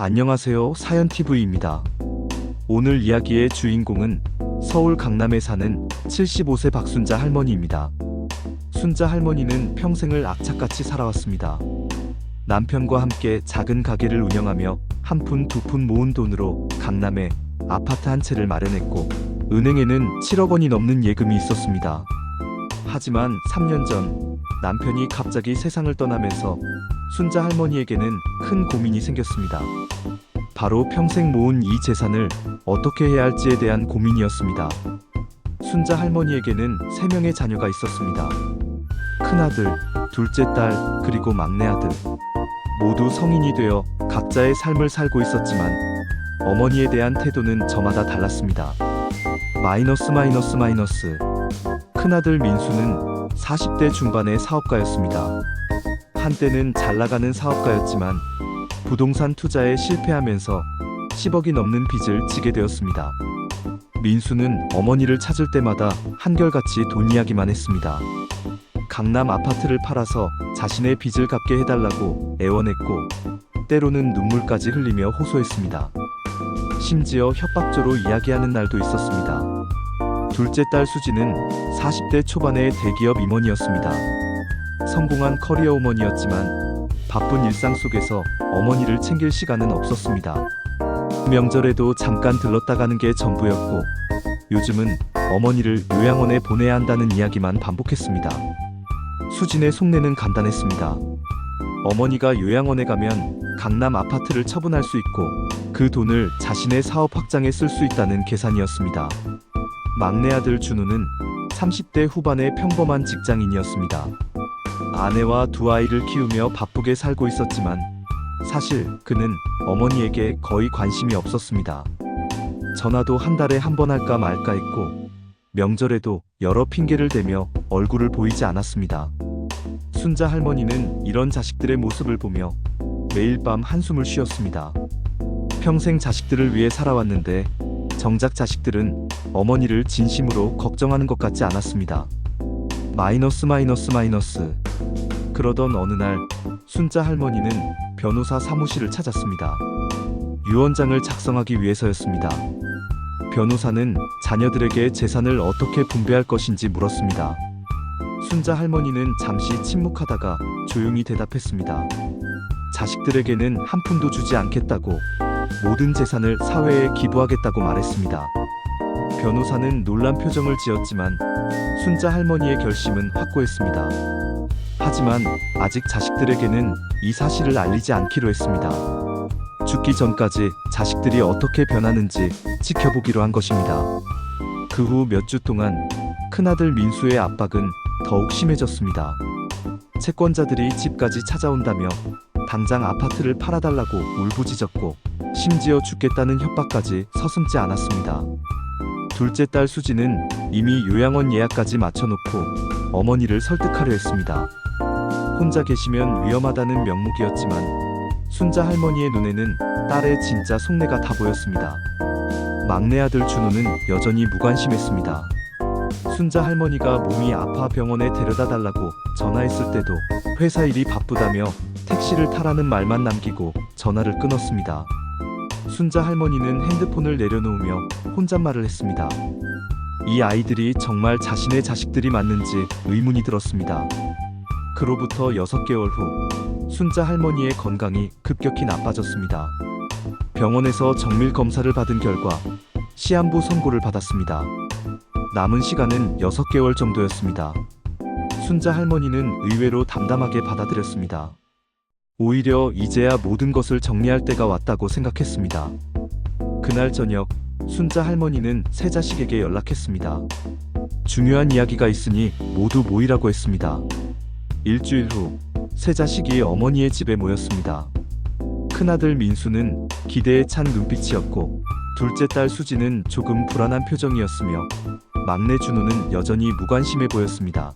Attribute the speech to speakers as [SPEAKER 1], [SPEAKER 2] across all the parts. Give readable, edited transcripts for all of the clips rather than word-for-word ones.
[SPEAKER 1] 안녕하세요. 사연TV입니다. 오늘 이야기의 주인공은 서울 강남에 사는 75세 박순자 할머니입니다. 순자 할머니는 평생을 악착같이 살아왔습니다. 남편과 함께 작은 가게를 운영하며 한 푼 두 푼 모은 돈으로 강남에 아파트 한 채를 마련했고 은행에는 7억 원이 넘는 예금이 있었습니다. 하지만 3년 전 남편이 갑자기 세상을 떠나면서 순자 할머니에게는 큰 고민이 생겼습니다. 바로 평생 모은 이 재산을 어떻게 해야 할지에 대한 고민이었습니다. 순자 할머니에게는 3명의 자녀가 있었습니다. 큰아들, 둘째 딸, 그리고 막내 아들. 모두 성인이 되어 각자의 삶을 살고 있었지만 어머니에 대한 태도는 저마다 달랐습니다. 마이너스. 큰아들 민수는 40대 중반의 사업가였습니다. 한때는 잘나가는 사업가였지만 부동산 투자에 실패하면서 10억이 넘는 빚을 지게 되었습니다. 민수는 어머니를 찾을 때마다 한결같이 돈 이야기만 했습니다. 강남 아파트를 팔아서 자신의 빚을 갚게 해달라고 애원했고 때로는 눈물까지 흘리며 호소했습니다. 심지어 협박조로 이야기하는 날도 있었습니다. 둘째 딸 수지는 40대 초반의 대기업 임원이었습니다. 성공한 커리어 우먼이었지만 바쁜 일상 속에서 어머니를 챙길 시간은 없었습니다. 명절에도 잠깐 들렀다 가는 게 전부였고 요즘은 어머니를 요양원에 보내야 한다는 이야기만 반복했습니다. 수진의 속내는 간단했습니다. 어머니가 요양원에 가면 강남 아파트를 처분할 수 있고 그 돈을 자신의 사업 확장에 쓸 수 있다는 계산이었습니다. 막내 아들 준우는 30대 후반의 평범한 직장인이었습니다. 아내와 두 아이를 키우며 바쁘게 살고 있었지만 사실 그는 어머니에게 거의 관심이 없었습니다. 전화도 한 달에 한 번 할까 말까 했고 명절에도 여러 핑계를 대며 얼굴을 보이지 않았습니다. 순자 할머니는 이런 자식들의 모습을 보며 매일 밤 한숨을 쉬었습니다. 평생 자식들을 위해 살아왔는데 정작 자식들은 어머니를 진심으로 걱정하는 것 같지 않았습니다. 마이너스. 그러던 어느 날 순자 할머니는 변호사 사무실을 찾았습니다. 유언장을 작성하기 위해서였습니다. 변호사는 자녀들에게 재산을 어떻게 분배할 것인지 물었습니다. 순자 할머니는 잠시 침묵하다가 조용히 대답했습니다. 자식들에게는 한 푼도 주지 않겠다고, 모든 재산을 사회에 기부하겠다고 말했습니다. 변호사는 놀란 표정을 지었지만 순자 할머니의 결심은 확고했습니다. 하지만 아직 자식들에게는 이 사실을 알리지 않기로 했습니다. 죽기 전까지 자식들이 어떻게 변하는지 지켜보기로 한 것입니다. 그 후 몇 주 동안 큰아들 민수의 압박은 더욱 심해졌습니다. 채권자들이 집까지 찾아온다며 당장 아파트를 팔아달라고 울부짖었고 심지어 죽겠다는 협박까지 서슴지 않았습니다. 둘째 딸 수지는 이미 요양원 예약까지 맞춰놓고 어머니를 설득하려 했습니다. 혼자 계시면 위험하다는 명목이었지만 순자 할머니의 눈에는 딸의 진짜 속내가 다 보였습니다. 막내 아들 준호는 여전히 무관심했습니다. 순자 할머니가 몸이 아파 병원에 데려다 달라고 전화했을 때도 회사 일이 바쁘다며 택시를 타라는 말만 남기고 전화를 끊었습니다. 순자 할머니는 핸드폰을 내려놓으며 혼잣말을 했습니다. 이 아이들이 정말 자신의 자식들이 맞는지 의문이 들었습니다. 그로부터 6개월 후 순자 할머니의 건강이 급격히 나빠졌습니다. 병원에서 정밀 검사를 받은 결과 시한부 선고를 받았습니다. 남은 시간은 6개월 정도였습니다. 순자 할머니는 의외로 담담하게 받아들였습니다. 오히려 이제야 모든 것을 정리할 때가 왔다고 생각했습니다. 그날 저녁 순자 할머니는 세 자식에게 연락했습니다. 중요한 이야기가 있으니 모두 모이라고 했습니다. 일주일 후 세 자식이 어머니의 집에 모였습니다. 큰아들 민수는 기대에 찬 눈빛이었고 둘째 딸 수지는 조금 불안한 표정이었으며 막내 준호는 여전히 무관심해 보였습니다.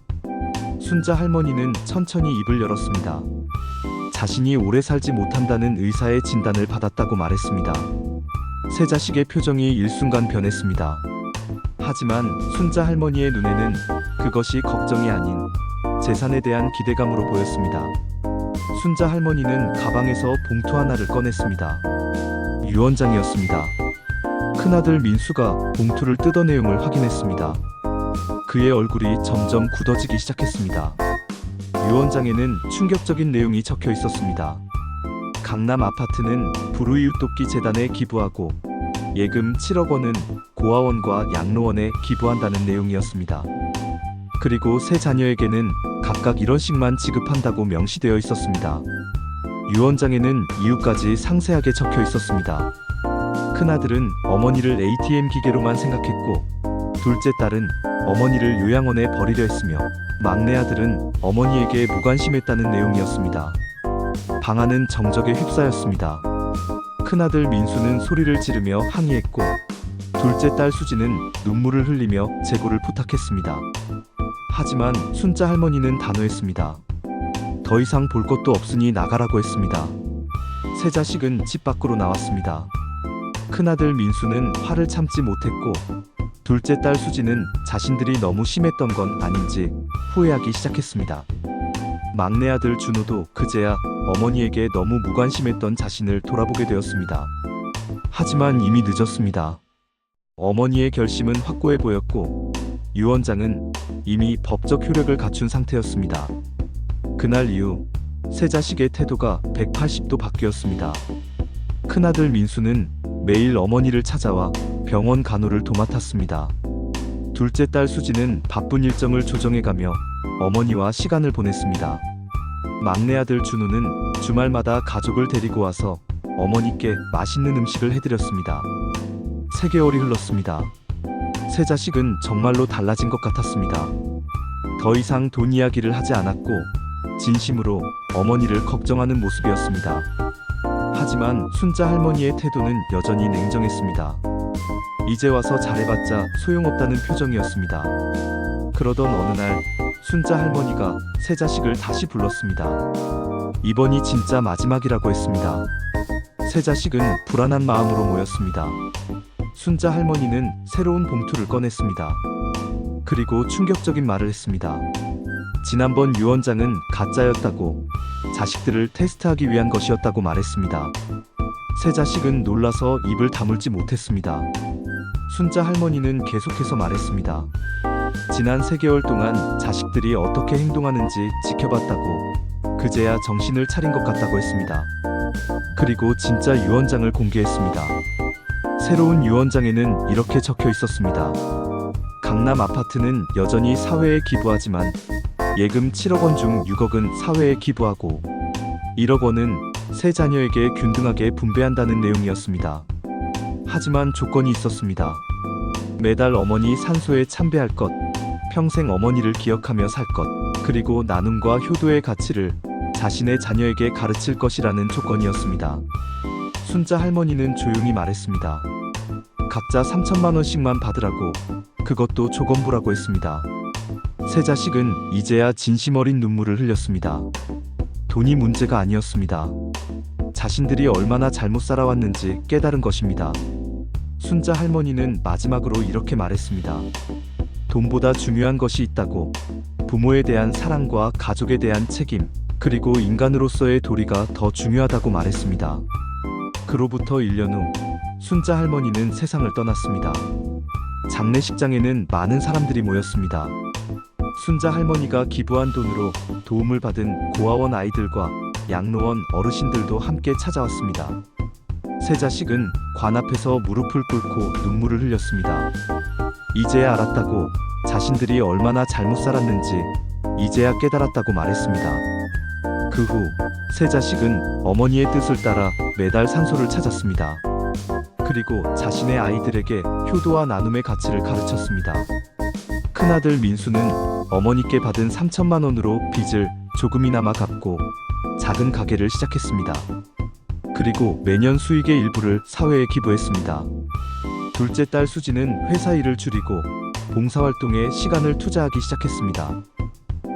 [SPEAKER 1] 순자 할머니는 천천히 입을 열었습니다. 자신이 오래 살지 못한다는 의사의 진단을 받았다고 말했습니다. 세 자식의 표정이 일순간 변했습니다. 하지만 순자 할머니의 눈에는 그것이 걱정이 아닌 재산에 대한 기대감으로 보였습니다. 순자 할머니는 가방에서 봉투 하나를 꺼냈습니다. 유원장이었습니다. 큰아들 민수가 봉투를 뜯어 내용을 확인했습니다. 그의 얼굴이 점점 굳어지기 시작했습니다. 유언장에는 충격적인 내용이 적혀 있었습니다. 강남 아파트는 불우이웃돕기 재단에 기부하고 예금 7억 원은 고아원과 양로원에 기부한다는 내용이었습니다. 그리고 세 자녀에게는 각각 1원씩만 지급한다고 명시되어 있었습니다. 유언장에는 이유까지 상세하게 적혀 있었습니다. 큰아들은 어머니를 ATM 기계로만 생각했고 둘째 딸은 어머니를 요양원에 버리려 했으며 막내 아들은 어머니에게 무관심했다는 내용이었습니다. 방안은 정적에 휩싸였습니다. 큰아들 민수는 소리를 지르며 항의했고 둘째 딸 수지는 눈물을 흘리며 재고를 부탁했습니다. 하지만 순자 할머니는 단호했습니다. 더 이상 볼 것도 없으니 나가라고 했습니다. 세 자식은 집 밖으로 나왔습니다. 큰아들 민수는 화를 참지 못했고 둘째 딸 수지는 자신들이 너무 심했던 건 아닌지 후회하기 시작했습니다. 막내 아들 준호도 그제야 어머니에게 너무 무관심했던 자신을 돌아보게 되었습니다. 하지만 이미 늦었습니다. 어머니의 결심은 확고해 보였고 유언장은 이미 법적 효력을 갖춘 상태였습니다. 그날 이후 세 자식의 태도가 180도 바뀌었습니다. 큰아들 민수는 매일 어머니를 찾아와 병원 간호를 도맡았습니다. 둘째 딸 수지는 바쁜 일정을 조정해가며 어머니와 시간을 보냈습니다. 막내 아들 준우는 주말마다 가족을 데리고 와서 어머니께 맛있는 음식을 해드렸습니다. 3개월이 흘렀습니다. 세 자식은 정말로 달라진 것 같았습니다. 더 이상 돈 이야기를 하지 않았고 진심으로 어머니를 걱정하는 모습이었습니다. 하지만 순자 할머니의 태도는 여전히 냉정했습니다. 이제 와서 잘해봤자 소용없다는 표정이었습니다. 그러던 어느 날 순자 할머니가 세 자식을 다시 불렀습니다. 이번이 진짜 마지막이라고 했습니다. 세 자식은 불안한 마음으로 모였습니다. 순자 할머니는 새로운 봉투를 꺼냈습니다. 그리고 충격적인 말을 했습니다. 지난번 유언장은 가짜였다고, 자식들을 테스트하기 위한 것이었다고 말했습니다. 세 자식은 놀라서 입을 다물지 못했습니다. 순자 할머니는 계속해서 말했습니다. 지난 3개월 동안 자식들이 어떻게 행동하는지 지켜봤다고, 그제야 정신을 차린 것 같다고 했습니다. 그리고 진짜 유언장을 공개했습니다. 새로운 유언장에는 이렇게 적혀 있었습니다. 강남 아파트는 여전히 사회에 기부하지만 예금 7억 원 중 6억은 사회에 기부하고 1억 원은 세 자녀에게 균등하게 분배한다는 내용이었습니다. 하지만 조건이 있었습니다. 매달 어머니 산소에 참배할 것, 평생 어머니를 기억하며 살 것, 그리고 나눔과 효도의 가치를 자신의 자녀에게 가르칠 것이라는 조건이었습니다. 순자 할머니는 조용히 말했습니다. 각자 3천만 원씩만 받으라고, 그것도 조건부라고 했습니다. 세 자식은 이제야 진심 어린 눈물을 흘렸습니다. 돈이 문제가 아니었습니다. 자신들이 얼마나 잘못 살아왔는지 깨달은 것입니다. 순자 할머니는 마지막으로 이렇게 말했습니다. 돈보다 중요한 것이 있다고, 부모에 대한 사랑과 가족에 대한 책임, 그리고 인간으로서의 도리가 더 중요하다고 말했습니다. 그로부터 1년 후 순자 할머니는 세상을 떠났습니다. 장례식장에는 많은 사람들이 모였습니다. 순자 할머니가 기부한 돈으로 도움을 받은 고아원 아이들과 양로원 어르신들도 함께 찾아왔습니다. 세 자식은 관 앞에서 무릎을 꿇고 눈물을 흘렸습니다. 이제야 알았다고, 자신들이 얼마나 잘못 살았는지 이제야 깨달았다고 말했습니다. 그 후 세 자식은 어머니의 뜻을 따라 매달 산소를 찾았습니다. 그리고 자신의 아이들에게 효도와 나눔의 가치를 가르쳤습니다. 큰아들 민수는 어머니께 받은 3천만 원으로 빚을 조금이나마 갚고 작은 가게를 시작했습니다. 그리고 매년 수익의 일부를 사회에 기부했습니다. 둘째 딸 수지는 회사 일을 줄이고 봉사활동에 시간을 투자하기 시작했습니다.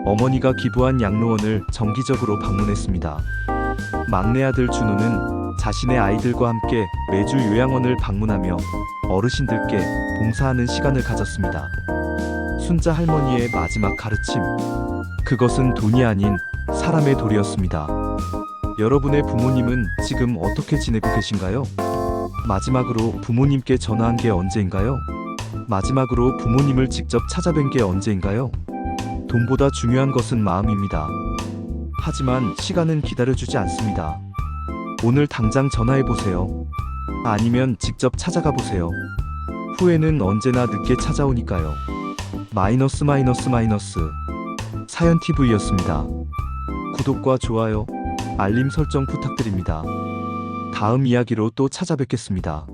[SPEAKER 1] 어머니가 기부한 양로원을 정기적으로 방문했습니다. 막내 아들 준호는 자신의 아이들과 함께 매주 요양원을 방문하며 어르신들께 봉사하는 시간을 가졌습니다. 순자 할머니의 마지막 가르침, 그것은 돈이 아닌 사람의 도리였습니다. 여러분의 부모님은 지금 어떻게 지내고 계신가요? 마지막으로 부모님께 전화한 게 언제인가요? 마지막으로 부모님을 직접 찾아뵌 게 언제인가요? 돈보다 중요한 것은 마음입니다. 하지만 시간은 기다려주지 않습니다. 오늘 당장 전화해보세요. 아니면 직접 찾아가 보세요. 후회는 언제나 늦게 찾아오니까요. 마이너스 사연TV였습니다. 구독과 좋아요, 알림 설정 부탁드립니다. 다음 이야기로 또 찾아뵙겠습니다.